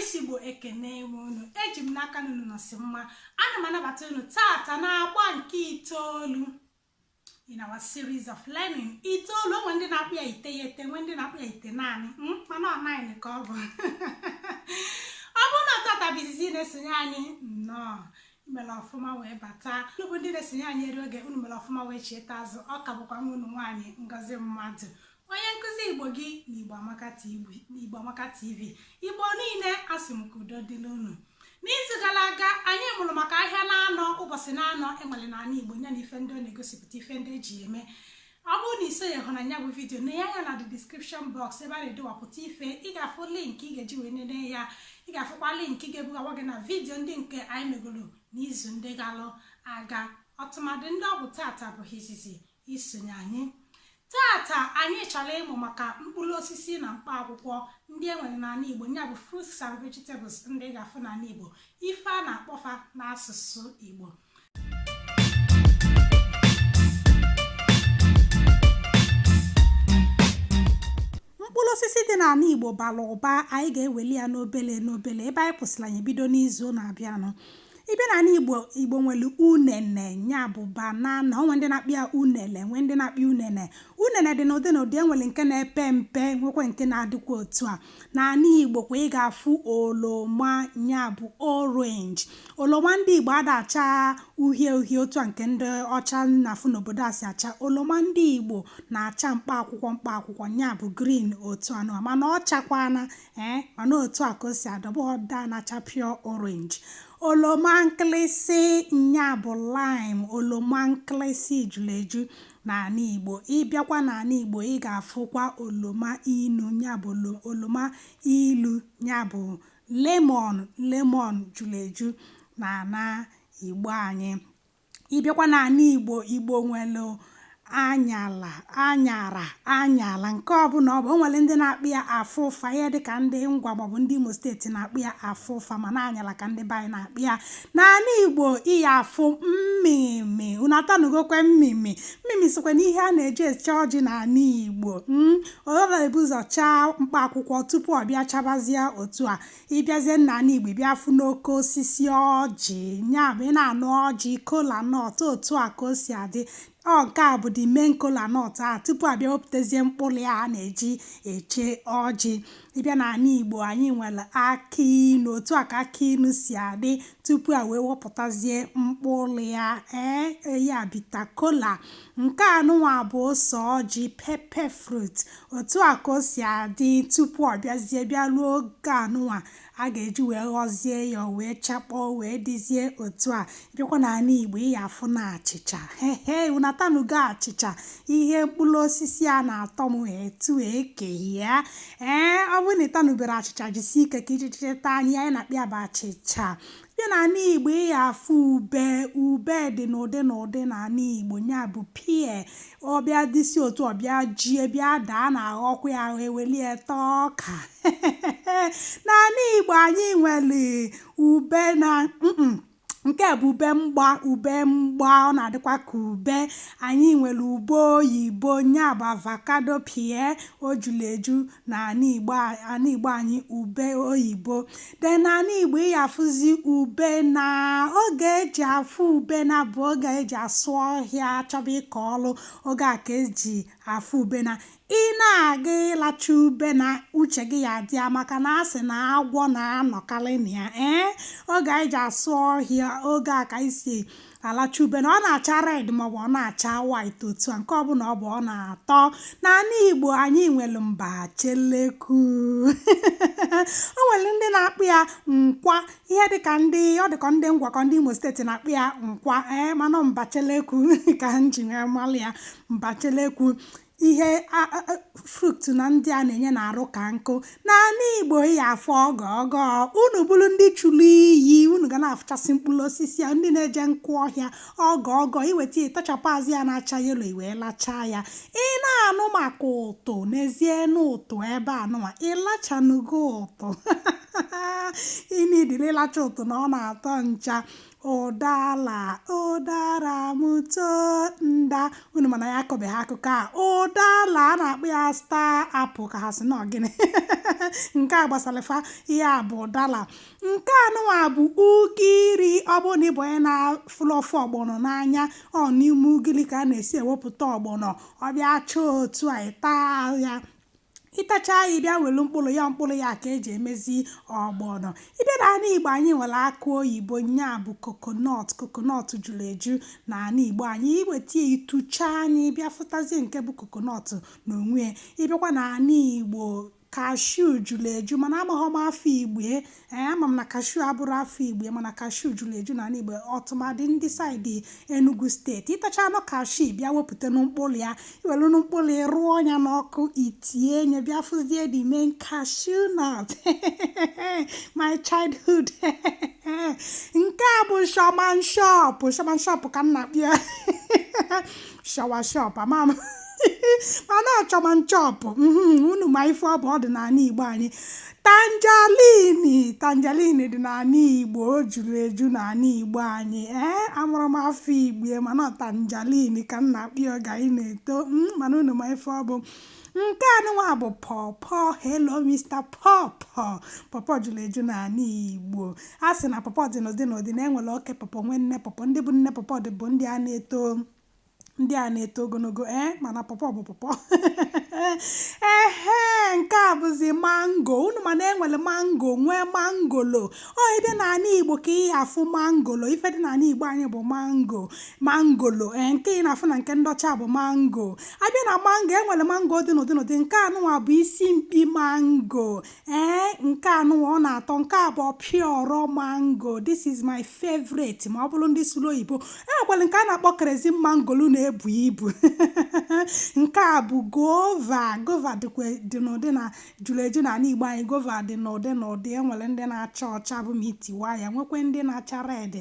Igbo ekene unu eji m n'aka unu nọsi mma ana m anabata unu tata na-agba nke itoolu in our series of learning. Itoolu onwe ndị na-akpụ ya iteghete, nwe ndị na-akpụ ya ite naanị mana ọ naanị ka ọ bụ ọ bụ na tata bizizi na-esonye anyị nnọọ imela ọfụma wee bata bụ ndị na-esonye anyị eri oge unu mere ọfụma wee cheta azụ ọ ka bụkwa unu nwaanyị Ngozi Mmadụ, onye nkụzi Igbo gị n'Igbo Amaka TV. Igbo niile asị m ka udo dịrị unu. N'izu gara aga anyị mụrụ maka ahịa na-anọ ụbọchị na-anọ enwere n'ala Igbo ya na ife ndị ọ na-egosipụta ife ndị eji eme. Ọ bụrụ na iso ya hụ na ya bụ vidio na ya na the description box ebe a na-edewapụta ife, ị ga-afụ link ị ga-eji wee nene ya, ị ga-afụkwa link ị ga-ebugawa gị na vidio ndị nke anyị megoro n'izu ndị galụ aga. Ọtụmadị ndị ọ bụ tata bụ izizi isonye anyị. Tata anyị chọrọ ịmụ maka mkpụrụ osisi na mkpa akwụkwọ ndị e nwere n'ala Igbo, ya bụ fruits and vegetables ndị ga-afụ n'ala Igbo, ife a na-akpọfa n'asụsụ Igbo. Mkpụrụ osisi dị n'ala Igbo bara ụba, anyị ga-eweli ya n'obele n'obele ebe anyị kwụsịrị anyị bido n'izu na-abịanụ. Ibe na Igbo nwere unene, ya bụ banana, onwe ndị na-akpị ya unele, nwe ndị na-akpị unene. Unene dị n'ụdị n'ụdị, enwere nke na-epe mpe, nwekwa nke na-adịkwa otu a. N'ala Igbo kwa ị ga-afụ oloma, ya bụ orange. Oloma ndị Igbo adacha uhie uhie otu a nke ndị ọcha na-afụ n'obodo a si acha. Oloma ndị Igbo na-acha mkpa akwụkwọ, ya bụ green otu anụ, mana ọ chakwana mana otu a ka o si adọba ọda na-acha pure orange. Oloma nkịlịsị, nya bụ lime, oloma nkịlịsị juru eju n'ala Igbo. Ịbịakwa n'ala Igbo ị ga-afụkwa oloma inu, ya bụ oloma ilu, ya bụ lemon juru eju n'ala Igbo anyị. Ịbịakwa n'ala Igbo nwere anyara nke ọbụla ọ bụ. O nwere ndị na-akpị ya afụfa, ihe dịka ndị Ngwa maọbụ ndị Imo steeti na-akpị ya afụfa, mana anyala ka ndị be anyị na-akpị ya. N'ala Igbo iya afụ mmimi, unu atanugokwe mmimi sokwe n'ihe a na-eji eche ọjị n'ala Igbo. Ọ na-ebu ụzọ chaa mkpa akwụkwọ tupu ọ bịa chabazie otu a. Ịbịazie n'ala Igbo bịa fụ n'oke osisi ọjị, nya bụ ị na-anụ ọjị kola nọt, otu a ka o si adị. Nke a bụ the main kola nut a tupu abịa wepụtazie mkpụrụ ya a na-eji eche ọjị. Ịbịa n'ala Igbo anyị nwere akị inu, otu a ka akị inu si adị tupu a wee wepụtazie mkpụrụ ya ya bita kola. Nke anụnwa bụ ose ọjị, pepper fruit, otu a ka o si adị tupu ọ bịazie bịa ruo oge anụnwa a ga-eji wee ghọzie ya wee chakpọọ wee dịzie otu a. Ịbịakwa n'ala Igbo ị ya-afụ na achịcha. Unu atanugo achịcha, ihe mkpụrụ osisi a na-atọ m etu eke ya. Ọ bụrụ na ịtanubere achịcha jisi ike ka iji cheta anyị na-akpị ya bụ achịcha. Bịa n'ala Igbo ị ya-afụ ube dị n'ụdị n'ala Igbo, ya bụ pie. Ọbịa dịsi otu ọbịa jie bịa daa na-aghọkwa ya ewelie taa ọka. N'ala Igbo anyị nwere ube na nke bụ ube mgba, ọ na-adịkwa ka ube. Anyị nwere ube oyibo, nya bụ avocado pie, o juru eju n'ala Igbo anyị ube oyibo. Dị n'ala Igbo ị ya-afụzi ube na, oge eji afụ ube na bụ oge eji asụ ọhịa chọba ịkọ ọrụ, oge a ka eji afụ ube na. Ị na-aga ịlacha ube na uche gị ya dị ya, maka na asị na agwọ na-anọkarị na ya. Oge anyị ji asụ ọhịa, oge a ka anyị si alacha ube na ọ na-acha red maọbụ ọ na-acha white otu a, nke ọbụla ọ bụ ọ na-atọ. N'ala Igbo anyị nwere mbacheleku o nwere ndị na-akpụ ya nkwa, ihe dịka ọ dịka ndị Ngwa ndị Imo steeti na-akpụ ya nkwa mana mbacheleku ka m ji wee malụ ya mbacheleku. Ihe fruit na ndị a na-enye na-arụ ka nkụ. N'ala Igbo ị ya-afụ ọgọ. Unu bụrụ ndị chụrụ iyi, unu ga na-afụchasị mkpụrụ osisi ya, ndị na-eje nkụ ọhịa ọgọ iweta ya ịtachapụ azụ ya na-acha yelo iwee lachaa ya. Ị na-anụ maka ụtụ, n'ezie n'ụtụ ebe anụnwa ịlachanugo ụtụ ịnidiri ịlacha ụtụ na ọ na-atọ ncha. ụdala ụdara mụto nda unu mana ya akọbeghị akụkọ a ụdala a na-akpọ ya star apple ka ha si na gịnị nke a gbasara ihe a bụ ụdala nke anụnwa bụ ugiri ọ bụrụ na ịbụ onye na-afụlụ ofe ọgbọnọ n'anya ọ n'ime ugiri ka a na-esi ewepụta ọgbọnọ ọ bịa chọọ otu a ịta ya ịtacha ya ịbịa welu mkpụrụ ya ka eji emezi ọgbọnọ ịbịa n'ala Igbo anyị nwere akụ oyibo nya bụ kokonọt juru eju n'ala Igbo anyị iweta ya itucha anyị bịa fụtazie nke bụ kokonọt n'onwe ya ịbịakwa n'ala Igbo kashu juru eju mana amaghị m afọ Igbo ama m na kashu abụrụ afọ Igbo mana kashu juru eju n'ala Igbo ọtụmadị ndị saịdị Enugu steeti ịtacha anụ kashu bịa wepụta n'mkpụrụ ya iwelu n'mkpụrụ ya rụọ ya n'ọkụ itie nye bịa fụzie the main cashew nut my childhood nke a bụ shaman shop ka m na-akpịa shawa shop ama m mana ọchọman chọpụ unu ma ife ọ bụ ọdịnala Igbo anyị tanjalini dị n'ala Igbo o juru eju n'ala Igbo anyị amụrụ m afọ Igbo mana tanjalini ka m na-akpị oge anyị na-eto mana unu ma ife ọ bụ nke anụnwa bụ pawpaw hello Mr. pawpaw juru eju n'ala Igbo a sị na pawpaw dị n'ụdị na-enwere oke pawpaw nwe nne pawpaw ndị bụ nne pawpaw dị bụ ndị a na-eto ogologo mana pawpaw bụ pawpaw nke a bụzi mango unu mana enwere mango nwee mangolo ebe n'ala Igbo ka ị afụ mangolo ife dị n'ala Igbo anyị bụ mangolo nke ị na-afụ na nke ndị ọcha bụ mango abịa na mango enwere mango dị n'ụdị nke anụnwa bụ isi mkpi mango nke anụnwa ọ na-atọ nke a bụ pịọrọ mango this is my favorite ma ọ bụrụ ndị sụrụ oyibo enwekwara nke a na-akpọ crazy mangolo na-ebu ibu nke a bụ gova dị n'ụdị na juru eju n'ala Igbo anyị gova dị n'ụdị enwere ndị na-acha ọcha bụ ma itiwa ya nwekwe ndị na-acha red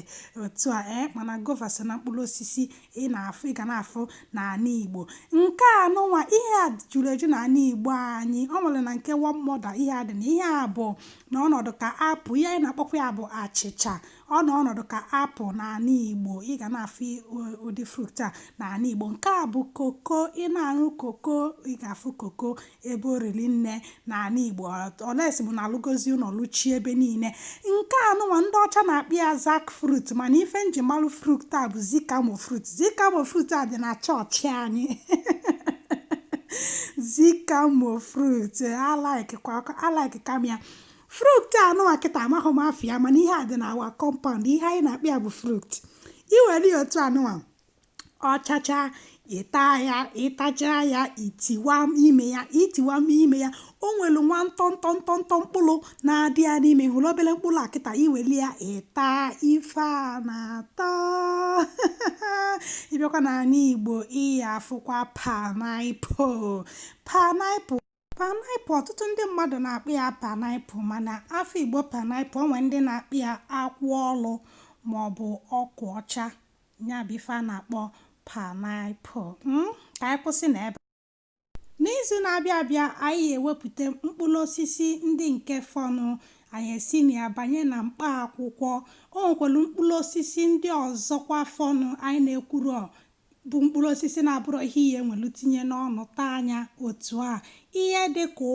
otu a mana gova so na mkpụrụ osisi ị ga na-afụ n'ala Igbo nke anụnwa ihe a juru eju n'ala Igbo anyị ọ nwere na nke one mother ihe a dị na ihe a bụ na ọnọdụ ka apụ ihe anyị na-akpọkwa ya bụ achịcha ọ na ọnọdụ ka apụ n'ala Igbo ị ga na-afụ ụdị fruit a n'ala Igbo nke a bụ koko ị na-aṅụ koko ị ga-afụ koko ebe oriri nne n'ala Igbo olesi bụ na alụgozi ụlọ lụchie ebe niile nke anụnwa ndị ọcha na-akpị ya jackfruit mana ife njimalụ fruit a bụ zikamo fruit a dị na chọọchị anyị zikamo fruit alaiki kam ya fruit anụnwa kịta amaghị m afọ ya mana ihe a dị na awa compound ihe anyị na-akpị ya bụ fruit iwere ya otu anụnwa ọchacha ịtacha ya itiwa ime ya o nwere nwa ntọ mkpụrụ na-adị ya n'ime hụrụ obere mkpụrụ a kịta iweli ya ịta ife a na-atọ ịbịakwa n'ala Igbo iya afụkwa pineapple ọtụtụ ndị mmadụ na-akpị ya pineapple mana afọ Igbo pineapple onwe ndị na-akpị ya akwụ ọlụ maọbụ ọkwụ ọcha ya bụ ife a na-akpọ pineapple ka anyị kwụsị n'ebe n'izu na-abịa abịa anyị ewepụta mkpụrụ osisi ndị nke fọnụ anyị esi na ya banye na mkpa akwụkwọ o nwekwara mkpụrụ osisi ndị ọzọkwa fọnụ anyị na-ekwuru bụ mkpụrụ osisi na-abụrụ ihe ihe nwere tinye n'ọnụ taa anya otu a ihe dị ka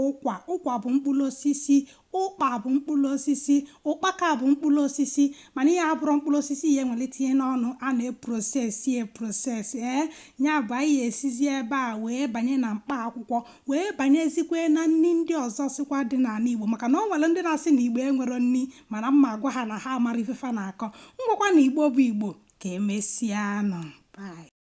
ụkwa bụ mkpụrụ osisi ụkpa bụ mkpụrụ osisi ụkpaka bụ mkpụrụ osisi mana ihe abụrụ mkpụrụ osisi ihe nwere tinye n'ọnụ a na-eprosesi ya bụ anyị esizi ebe a wee banye na mkpa akwụkwọ wee banyezikwe na nri ndị ọzọ sikwa dị n'ala Igbo maka na o nwere ndị na-asị na Igbo enwero nri mana mma agwa ha na ha amara ifefa na-akọ ngwakwa na Igbo bụ Igbo ka emesịa nọ. Bye.